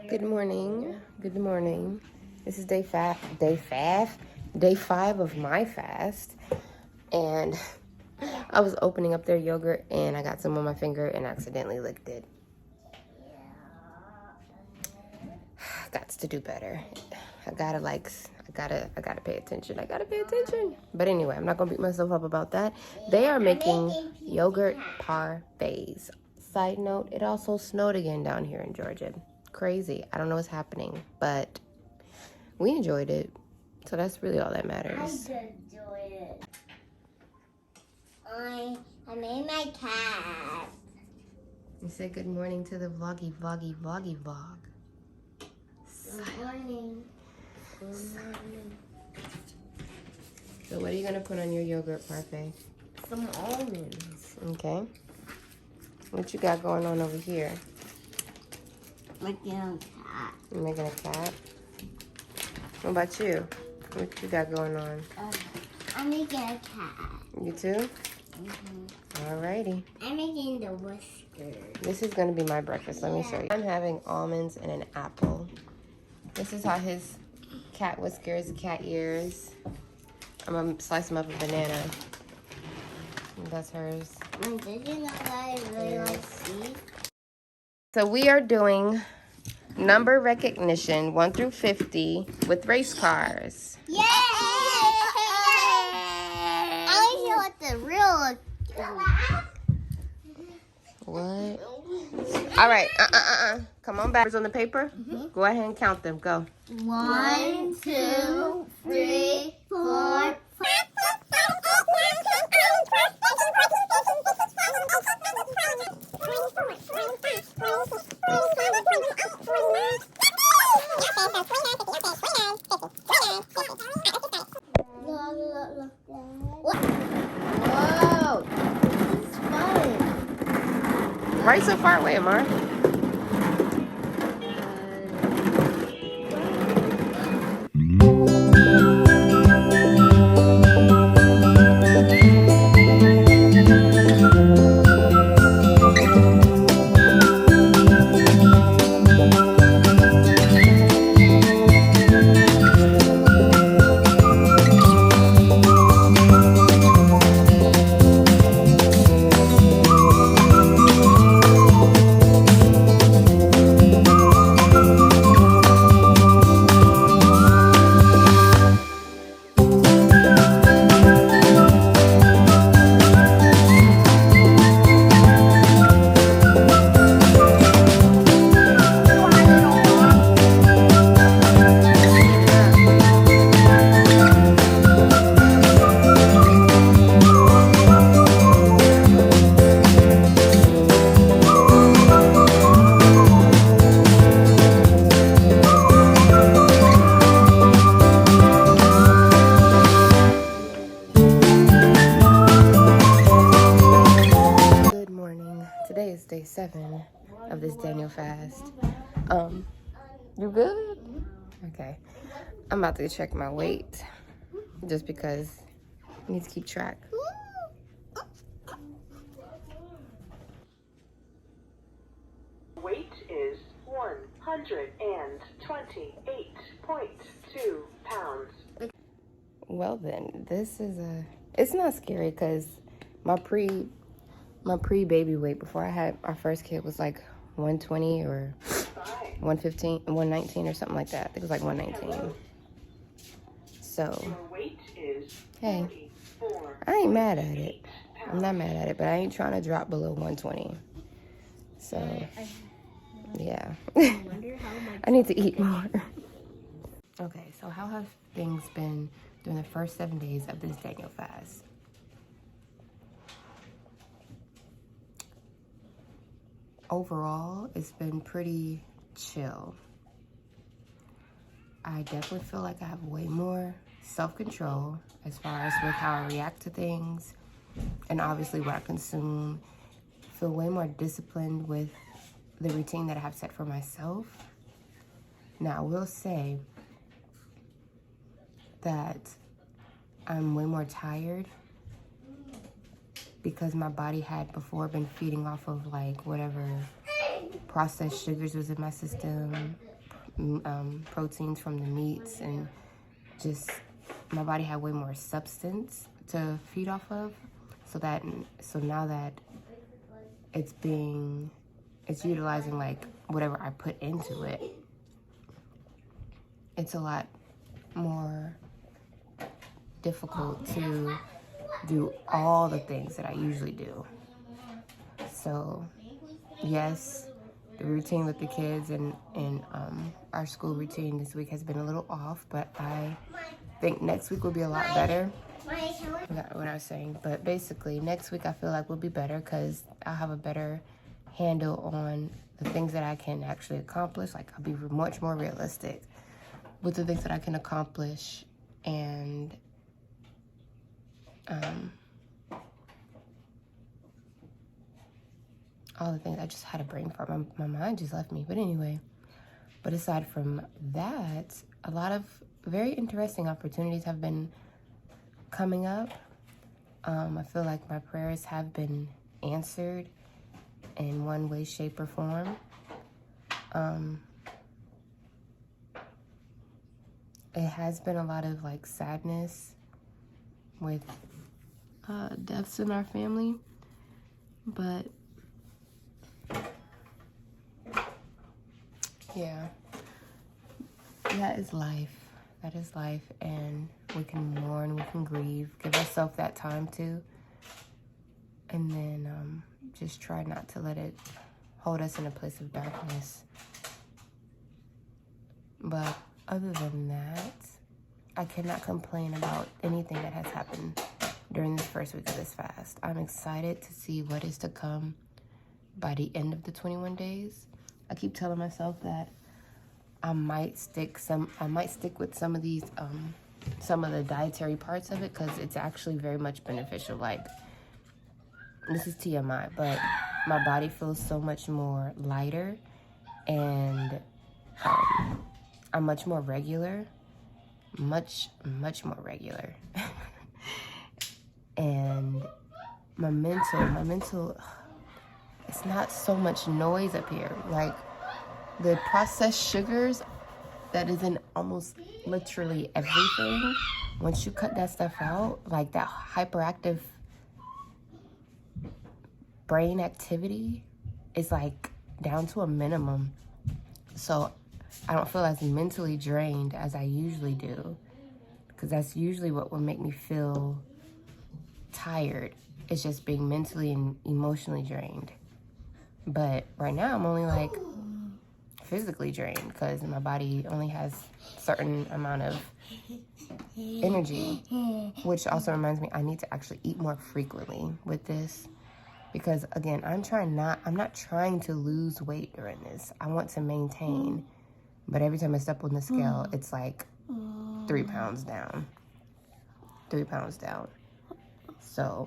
Good morning. Good morning. This is day 5 of my fast. And I was opening up their yogurt and I got some on my finger and accidentally licked it. Got to do better. I gotta pay attention. But anyway, I'm not gonna beat myself up about that. They are making yogurt parfaits. Side note, it also snowed again down here in Georgia. Crazy. I don't know what's happening, but we enjoyed it. So that's really all that matters. I just enjoyed it. I made my cat. You say good morning to the vloggy vlog. Good morning. Good morning. So what are you gonna put on your yogurt parfait? Some almonds. Okay. What you got going on over here? Making a cat. You making a cat? What about you? What you got going on? I'm making a cat. You too? Mm-hmm. Alrighty. I'm making the whiskers. This is gonna be my breakfast. Let me show you. I'm having almonds and an apple. This is how his cat whiskers, cat ears. I'm gonna slice him up a banana. That's hers. Did you know that I really like seeds? So we are doing number recognition 1 through 50 with race cars. Yay! I want to know what the real What? All right. Come on back. On the paper. Go ahead and count them. Go. 1, 2, 3, 4, 5. Whoa! This is fun. Right so far away, Amar. Today is day 7 of this Daniel fast. You good? Okay. I'm about to check my weight just because I need to keep track. Weight is 128.2 pounds. Well then, it's not scary because my pre-baby weight before I had our first kid was like 120 or 115, 119 or something like that. I think it was like 119. So, hey, I ain't mad at it. I'm not mad at it, but I ain't trying to drop below 120. So, yeah. I need to eat more. Okay, so how have things been during the first 7 days of this Daniel fast? Overall, it's been pretty chill. I definitely feel like I have way more self-control as far as with how I react to things and obviously what I consume. I feel way more disciplined with the routine that I have set for myself. Now, I will say that I'm way more tired because my body had before been feeding off of like whatever processed sugars was in my system, proteins from the meats, and just my body had way more substance to feed off of. So now that it's utilizing like whatever I put into it, it's a lot more difficult to do all the things that I usually do. So yes, the routine with the kids and our school routine this week has been a little off, but I think next week will be a lot better. I forgot what I was saying, but basically next week I feel like will be better because I'll have a better handle on the things that I can actually accomplish. Like I'll be much more realistic with the things that I can accomplish, and all the things. I just had a brain fart. My mind just left me. But anyway, but aside from that, a lot of very interesting opportunities have been coming up. I feel like my prayers have been answered in one way, shape, or form. It has been a lot of like sadness with deaths in our family, but yeah, that is life. That is life, and we can mourn, we can grieve, give ourselves that time to, and then just try not to let it hold us in a place of darkness. But other than that, I cannot complain about anything that has happened during this first week of this fast. I'm excited to see what is to come by the end of the 21 days. I keep telling myself that I might stick with some of these, some of the dietary parts of it, because it's actually very much beneficial. Like, this is TMI, but my body feels so much more lighter, and I'm much more regular, much more regular. And my mental, it's not so much noise up here. Like, the processed sugars that is in almost literally everything, once you cut that stuff out, like that hyperactive brain activity is like down to a minimum. So I don't feel as mentally drained as I usually do, because that's usually what will make me feel tired. It's just being mentally and emotionally drained. But right now I'm only like physically drained because my body only has a certain amount of energy, which also reminds me I need to actually eat more frequently with this, because again, I'm not trying to lose weight during this. I want to maintain, but every time I step on the scale, it's like 3 pounds down. So,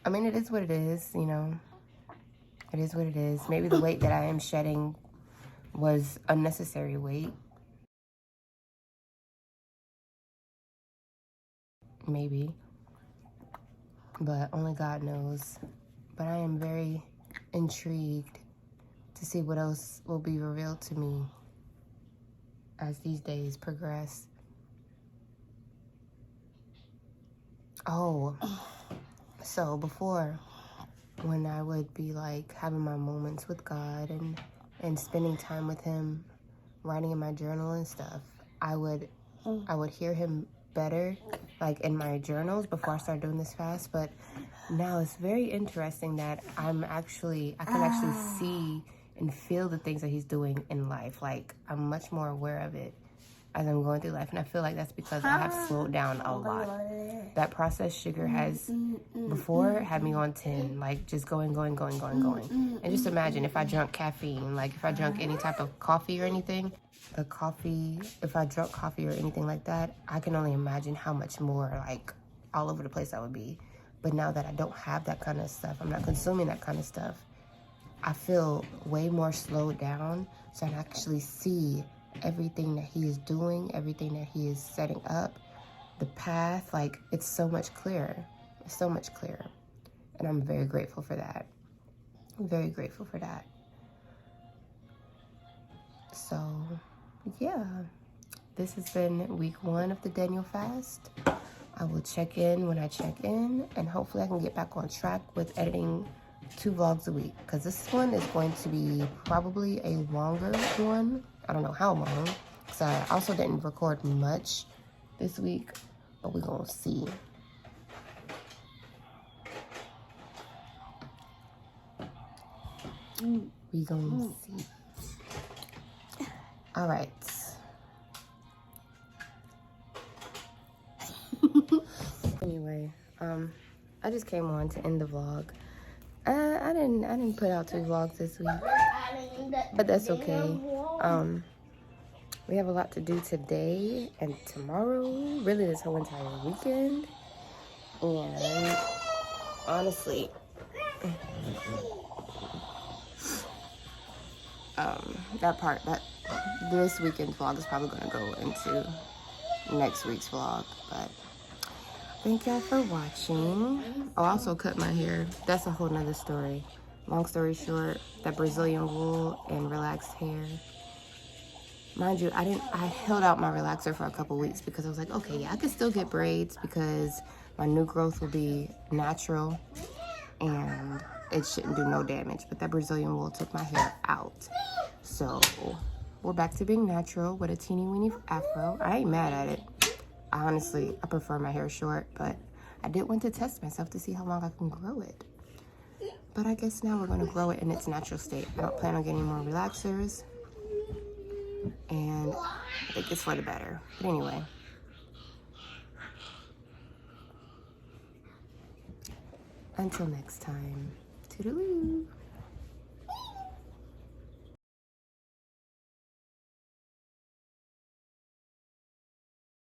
I mean, it is what it is, you know. It is what it is. Maybe the weight that I am shedding was unnecessary weight. Maybe. But only God knows. But I am very intrigued to see what else will be revealed to me as these days progress. Oh, so before, when I would be like having my moments with God and spending time with him, writing in my journal and stuff, I would hear him better, like in my journals before I started doing this fast. But now it's very interesting that I can actually see and feel the things that he's doing in life. Like, I'm much more aware of it as I'm going through life, and I feel like that's because I have slowed down a lot. That processed sugar has before had me on 10, like just going. And just imagine if I drank caffeine, like if I drank any type of coffee or anything, if I drank coffee or anything like that, I can only imagine how much more like all over the place I would be. But now that I don't have that kind of stuff, I'm not consuming that kind of stuff, I feel way more slowed down, so I can actually see everything that he is doing, everything that he is setting up, the path. Like, it's so much clearer. It's so much clearer. And I'm very grateful for that. I'm very grateful for that. So, yeah. This has been week 1 of the Daniel fast. I will check in when I check in, and hopefully I can get back on track with editing 2 vlogs a week, because this one is going to be probably a longer one. I don't know how long, because I also didn't record much this week, but we're gonna see. We gonna see. All right. Anyway, I just came on to end the vlog. I didn't put out 2 vlogs this week, but that's okay. We have a lot to do today and tomorrow, really this whole entire weekend. And honestly, that this weekend's vlog is probably gonna go into next week's vlog, but thank y'all for watching. Oh, I also cut my hair. That's a whole nother story. Long story short, that Brazilian wool and relaxed hair. Mind you, I held out my relaxer for a couple weeks because I was like, okay, yeah, I could still get braids because my new growth will be natural and it shouldn't do no damage. But that Brazilian wool took my hair out. So we're back to being natural with a teeny weeny afro. I ain't mad at it. Honestly, I prefer my hair short, but I did want to test myself to see how long I can grow it. But I guess now we're going to grow it in its natural state. I don't plan on getting more relaxers, and I think it's for the better. But anyway, until next time, toodaloo.